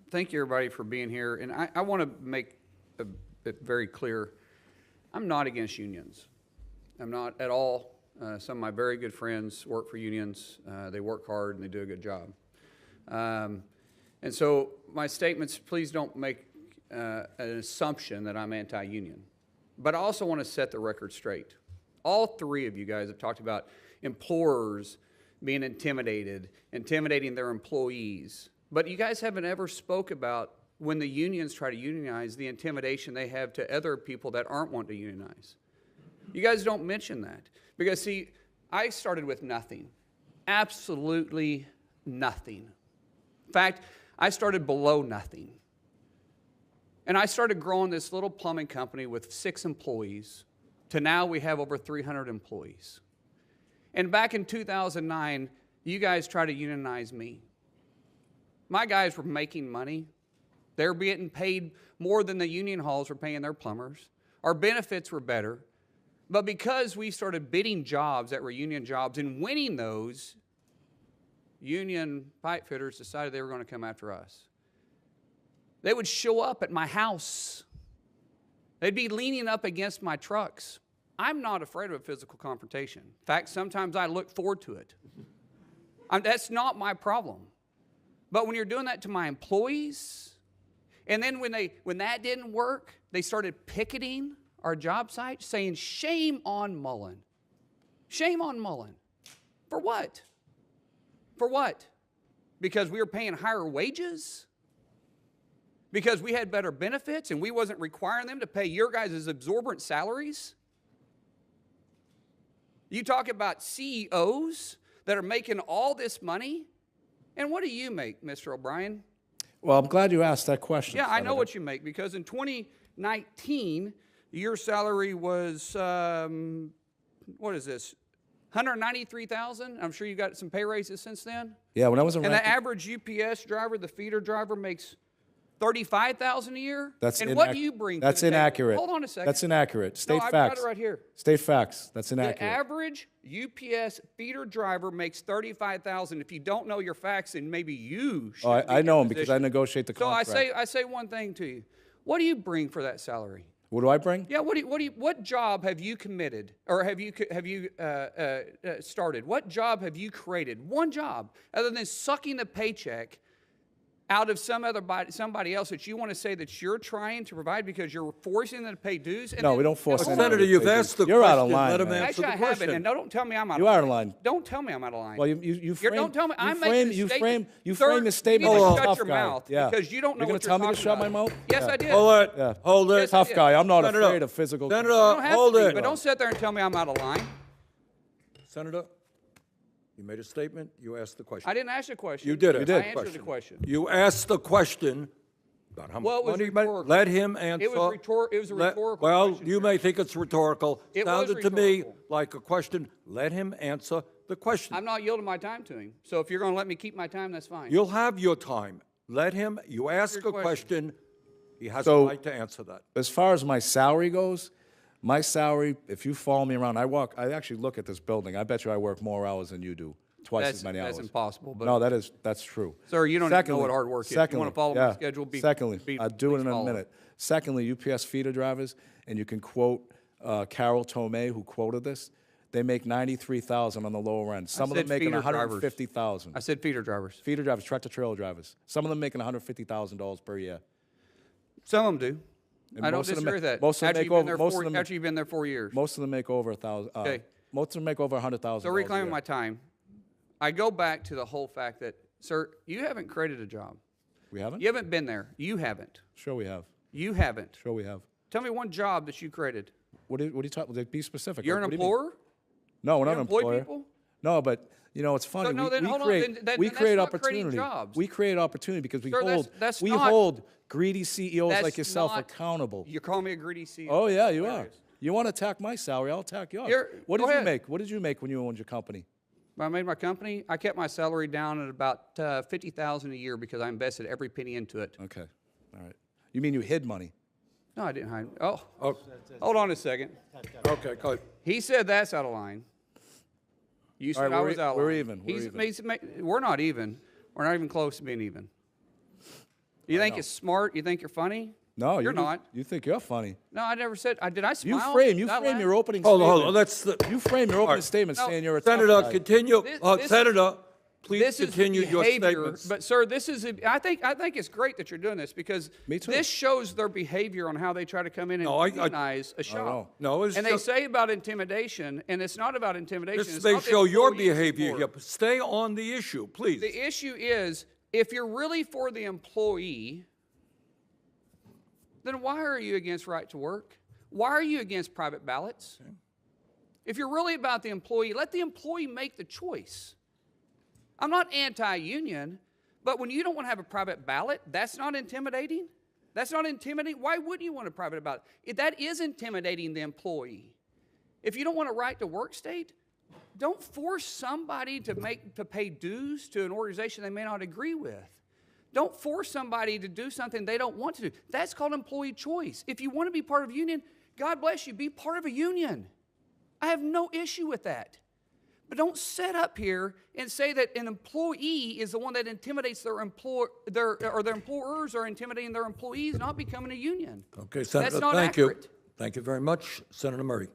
thank you, everybody, for being here. And I want to make it very clear. I'm not against unions. I'm not at all. Some of my very good friends work for unions. They work hard and they do a good job. And so my statements, please don't make an assumption that I'm anti-union. But I also want to set the record straight. All three of you guys have talked about employers being intimidating their employees. But you guys haven't ever spoke about when the unions try to unionize, the intimidation they have to other people that aren't wanting to unionize. You guys don't mention that. Because, see, I started with nothing. Absolutely nothing. In fact, I started below nothing. And I started growing this little plumbing company with 6 employees to now we have over 300 employees. And back in 2009, you guys tried to unionize me. My guys were making money. They were getting paid more than the union halls were paying their plumbers. Our benefits were better. But because we started bidding jobs that were union jobs and winning those, union pipe fitters decided they were going to come after us. They would show up at my house. They'd be leaning up against my trucks. I'm not afraid of a physical confrontation. In fact, sometimes I look forward to it. That's not my problem. But when you're doing that to my employees, and then when that didn't work, they started picketing our job site, saying, shame on Mullen. Shame on Mullen. For what? For what? Because we were paying higher wages? Because we had better benefits and we wasn't requiring them to pay your guys' exorbitant salaries? You talk about CEOs that are making all this money, and what do you make, Mr. O'Brien? Well, I'm glad you asked that question. Yeah, I know what you make, because in 2019, your salary was, what is this, $193,000? I'm sure you got some pay raises since then. Yeah, when I was a And the average UPS driver, the feeder driver, makes $35,000 a year. That's and what do you bring? That's to the inaccurate. Table? Hold on a second. That's inaccurate. State I've facts. got it right here. State facts. That's inaccurate. The average UPS feeder driver makes $35,000. If you don't know your facts, then maybe you should. Oh, I know them because I negotiate the contract. So I say one thing to you. What do you bring for that salary? What do I bring? Yeah. What job have you committed, or have you started? What job have you created? One job, other than sucking the paycheck out of somebody else that you want to say that you're trying to provide because you're forcing them to pay dues? And no, we don't force them. Senator, you've asked the question. You're out of line. Let him man. answer Actually, the I haven't, question. and don't tell me I'm out You of line. are out of line. Don't tell me I'm out of line. Well, you frame. Don't tell me. You I'm frame. making a You statement. frame Sir, the statement you like need a to shut tough your guy. mouth Yeah. because you don't know You're what gonna tell me to talking shut my about. mouth? Yes, Yeah. I did. Hold it. Yeah. Hold it. Yes, I Tough did. guy. I'm not Senator, afraid of physical. Senator, You don't have hold to be, it. but don't sit there and tell me I'm out of line. Senator, you made a statement. You asked the question. I didn't ask a question. You did it. You did. I answered the question. You asked the question about how Well, it much was money you made. rhetorical. Let him answer. It was a rhetorical Well, question, you sir. may think it's rhetorical. It was Sounded to me rhetorical. like a question. Let him answer the question. I'm not yielding my time to him. So if you're going to let me keep my time, that's fine. You'll have your time. Let him. You ask your a question. He has So- a right to answer that. As far as my salary goes, my salary, if you follow me around, I actually look at this building. I bet you I work more hours than you do, twice as many hours. That's impossible. But No, that's true. Sir, you don't even know what hard work is. You wanna follow my schedule, Secondly, I'll do it in please a follow minute. Secondly, UPS feeder drivers, and you can quote Carol Tomei, who quoted this. They make $93,000 on the lower end. Some of them said making feeder drivers. $150,000. I said feeder drivers. Feeder drivers, tractor trailer drivers. Some of them making $150,000 per year. Some of them do. And I don't most of them disagree with that. most of them After make you've been over- there most four- of them- after you've been there 4 years. Most of them make over $1,000. Okay. Most of them make over $100,000. So reclaiming my time, I go back to the whole fact that, sir, you haven't created a job. We haven't? You haven't been there. You haven't. Sure we have. You haven't. Sure we have. Tell me one job that you created. What are you talking about? Be specific. You're an What do you mean? employer? No, we're not You an employ employer. people? No, but you know it's funny. So, no, we, then we hold on, create, then we that's create not creating opportunity. jobs. We create opportunity because we Sir, hold that's we not- hold greedy CEOs That's like yourself not- accountable. You're calling me a greedy CEO. Oh yeah, you are. Hilarious. You want to attack my salary? I'll attack yours. What go did you ahead. make? What did you make when you owned your company? When I made my company, I kept my salary down at about $50,000 a year because I invested every penny into it. Okay, all right. You mean you hid money? No, I didn't hide. Oh, Oh, hold on a second. okay, good. He said that's out of line. You said right, I we're was e- out of we're line. even, we're even. We're not even. We're not even close to being even. You think it's smart? You think you're funny? No, you're not. You think you're funny. No, I never said. Did I smile? You frame That your opening Hold statement. on, hold on. Let's. You frame your opening statement No, saying you're a tough Senator, guy. continue. Senator, please This is continue your behavior, statements. but sir, this is. I think it's great that you're doing this because Me too. this shows their behavior on how they try to come in and unionize a shop. No, it's and just- they say about intimidation, and it's not about intimidation. This it's may not the show your employee's behavior support. here. But stay on the issue, please. The issue is, if you're really for the employee, then why are you against right to work? Why are you against private ballots? Okay. If you're really about the employee, let the employee make the choice. I'm not anti-union, but when you don't want to have a private ballot, that's not intimidating? That's not intimidating? Why wouldn't you want a private ballot? That is intimidating the employee. If you don't want a right to work state, don't force somebody to pay dues to an organization they may not agree with. Don't force somebody to do something they don't want to do. That's called employee choice. If you want to be part of a union, God bless you, be part of a union. I have no issue with that. But don't sit up here and say that an employee is the one that intimidates their employers are intimidating their employees not becoming a union. Okay, Senator, That's not thank you. accurate. Thank you very much. Senator Murray.